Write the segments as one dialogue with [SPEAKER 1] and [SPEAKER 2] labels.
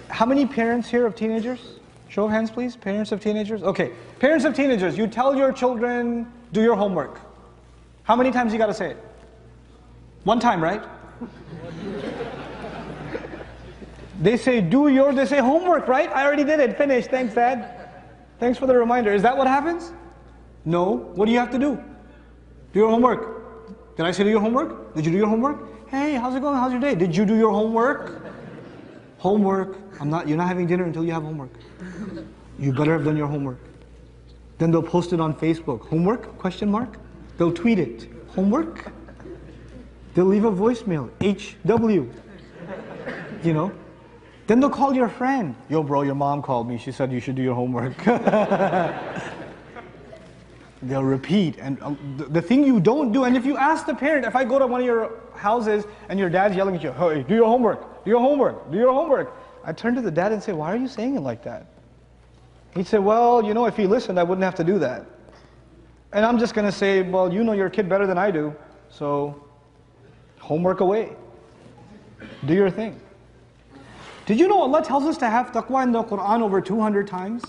[SPEAKER 1] How many parents here of teenagers? Show of hands, please. Parents of teenagers? Okay. Parents of teenagers, you tell your children, do your homework. How many times you got to say it? One time, right? They say, they say homework, right? I already did it, finished, thanks Dad. Thanks for the reminder. Is that what happens? No. What do you have to do? Do your homework. Did I say do your homework? Did you do your homework? Hey, how's it going? How's your day? Did you do your homework? Homework. You're not having dinner until you have homework. You better have done your homework. Then they'll post it on Facebook. Homework? Question mark. They'll tweet it. Homework? They'll leave a voicemail. HW. You know? Then they'll call your friend. Yo bro, your mom called me. She said you should do your homework. They'll repeat. And the thing you don't do, and if you ask the parent, if I go to one of your houses and your dad's yelling at you, hey, do your homework, do your homework, do your homework. I turn to the dad and say, why are you saying it like that? He'd say, well, you know, if he listened, I wouldn't have to do that. And I'm just going to say, well, you know your kid better than I do, so homework away. Do your thing. Did you know Allah tells us to have taqwa in the Quran over 200 times?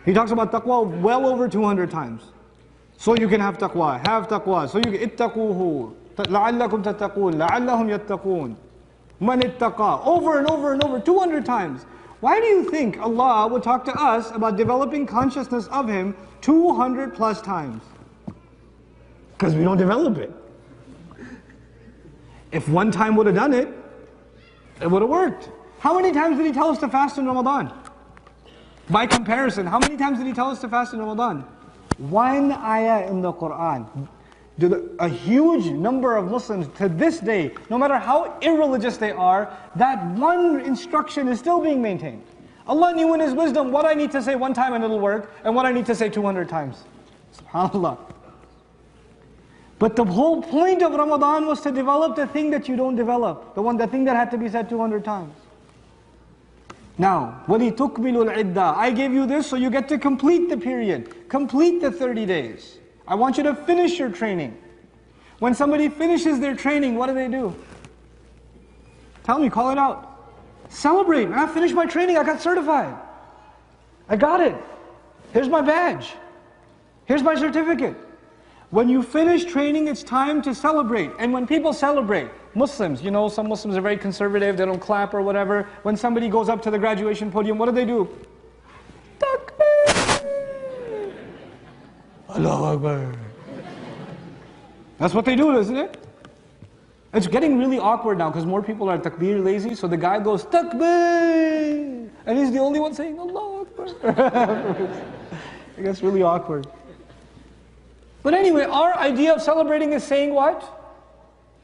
[SPEAKER 1] He talks about taqwa well over 200 times. So you can have taqwa, so you can ittaquhu, la'allakum tattaqun, la'allahum yattaqun, man ittaqa, over and over and over, 200 times. Why do you think Allah would talk to us about developing consciousness of Him 200 plus times? Because we don't develop it. If one time would have done it, it would have worked. How many times did He tell us to fast in Ramadan? By comparison, how many times did He tell us to fast in Ramadan? One ayah in the Quran. A huge number of Muslims to this day, no matter how irreligious they are, that one instruction is still being maintained. Allah knew in His wisdom what I need to say one time and it'll work, and what I need to say 200 times. SubhanAllah. But the whole point of Ramadan was to develop the thing that you don't develop. The thing that had to be said 200 times. Now, وَلِتُكْمِلُوا الْعِدَّةِ, I gave you this so you get to complete the period. Complete the 30 days. I want you to finish your training. When somebody finishes their training, what do? Tell me, call it out. Celebrate. Man, I finished my training, I got certified. I got it. Here's my badge. Here's my certificate. When you finish training, it's time to celebrate. And when people celebrate, Muslims, you know, some Muslims are very conservative, they don't clap or whatever. When somebody goes up to the graduation podium, what do? Takbir! Allahu Akbar. That's what they do, isn't it? It's getting really awkward now because more people are takbir lazy, so the guy goes, takbir! And he's the only one saying, Allahu Akbar. It gets really awkward. But anyway, our idea of celebrating is saying what?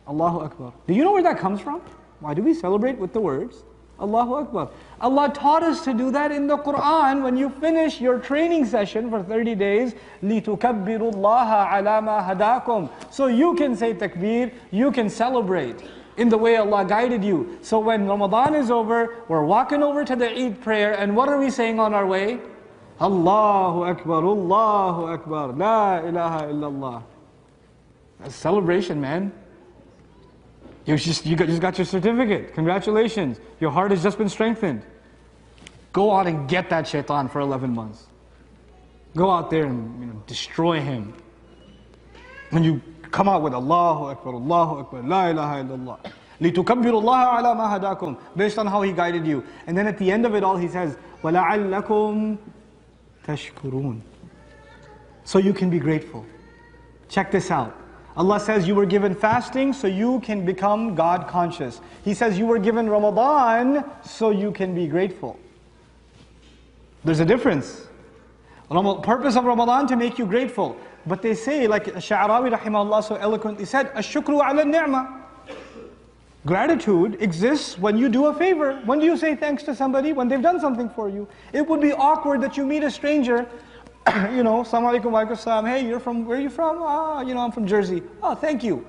[SPEAKER 1] Allahu Akbar. Do you know where that comes from? Why do we celebrate with the words Allahu Akbar? Allah taught us to do that in the Quran. When you finish your training session for 30 days, لِتُكَبِّرُوا اللَّهَ عَلَى مَا هَدَاكُمْ, so you can say takbir, you can celebrate in the way Allah guided you. So when Ramadan is over, we're walking over to the Eid prayer, and what are we saying on our way? Allahu Akbar, Allahu Akbar, La ilaha illallah. That's celebration, man. You just got your certificate. Congratulations. Your heart has just been strengthened. Go out and get that shaitan for 11 months. Go out there and destroy him. When you come out with Allahu Akbar, La ilaha illallah. لِتُكَبِّرُوا اللَّهَ عَلَى مَا هَدَاكُمْ, based on how He guided you. And then at the end of it all He says, وَلَعَلَّكُمْ تَشْكُرُونَ, so you can be grateful. Check this out. Allah says you were given fasting so you can become God conscious. He says you were given Ramadan so you can be grateful. There's a difference. Purpose of Ramadan to make you grateful. But they say, like Sha'arawi rahimahullah so eloquently said, Ash-shukru ala ni'mah. Gratitude exists when you do a favor. When do you say thanks to somebody? When they've done something for you. It would be awkward that you meet a stranger, you know, Assalamu alaikum wa alaikum salam. Hey, where are you from? I'm from Jersey. Oh, thank you.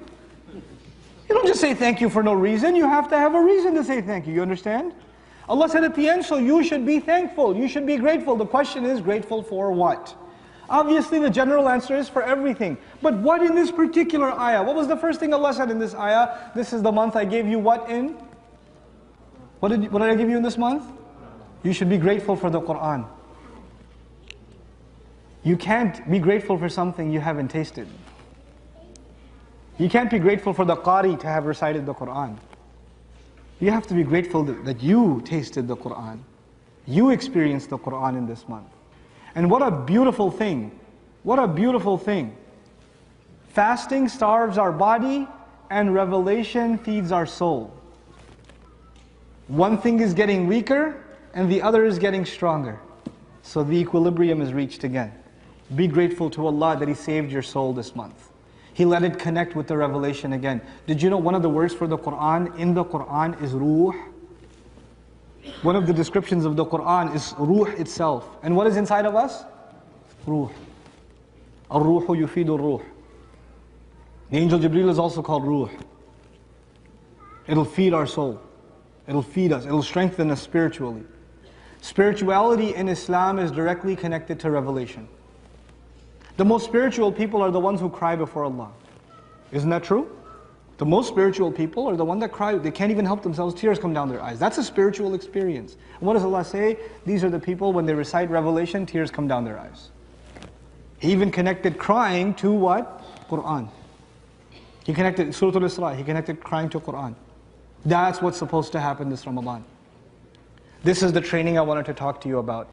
[SPEAKER 1] You don't just say thank you for no reason. You have to have a reason to say thank you. You understand? Allah said at the end, so you should be thankful. You should be grateful. The question is, grateful for what? Obviously the general answer is for everything. But what in this particular ayah? What was the first thing Allah said in this ayah? This is the month I gave you what in? What did I give you in this month? You should be grateful for the Qur'an. You can't be grateful for something you haven't tasted. You can't be grateful for the Qari to have recited the Qur'an. You have to be grateful that you tasted the Qur'an. You experienced the Qur'an in this month. And what a beautiful thing. What a beautiful thing. Fasting starves our body and revelation feeds our soul. One thing is getting weaker and the other is getting stronger. So the equilibrium is reached again. Be grateful to Allah that He saved your soul this month. He let it connect with the revelation again. Did you know one of the words for the Qur'an in the Qur'an is ruh? One of the descriptions of the Qur'an is ruh itself. And what is inside of us? Ruh. Ar-ruhu yufidu ruh. The angel Jibreel is also called ruh. It'll feed our soul. It'll feed us. It'll strengthen us spiritually. Spirituality in Islam is directly connected to revelation. The most spiritual people are the ones who cry before Allah. Isn't that true? The most spiritual people are the ones that cry. They can't even help themselves. Tears come down their eyes. That's a spiritual experience. And what does Allah say? These are the people, when they recite revelation, tears come down their eyes. He even connected crying to what? Qur'an. He connected Surah Al-Isra. He connected crying to Qur'an. That's what's supposed to happen this Ramadan. This is the training I wanted to talk to you about.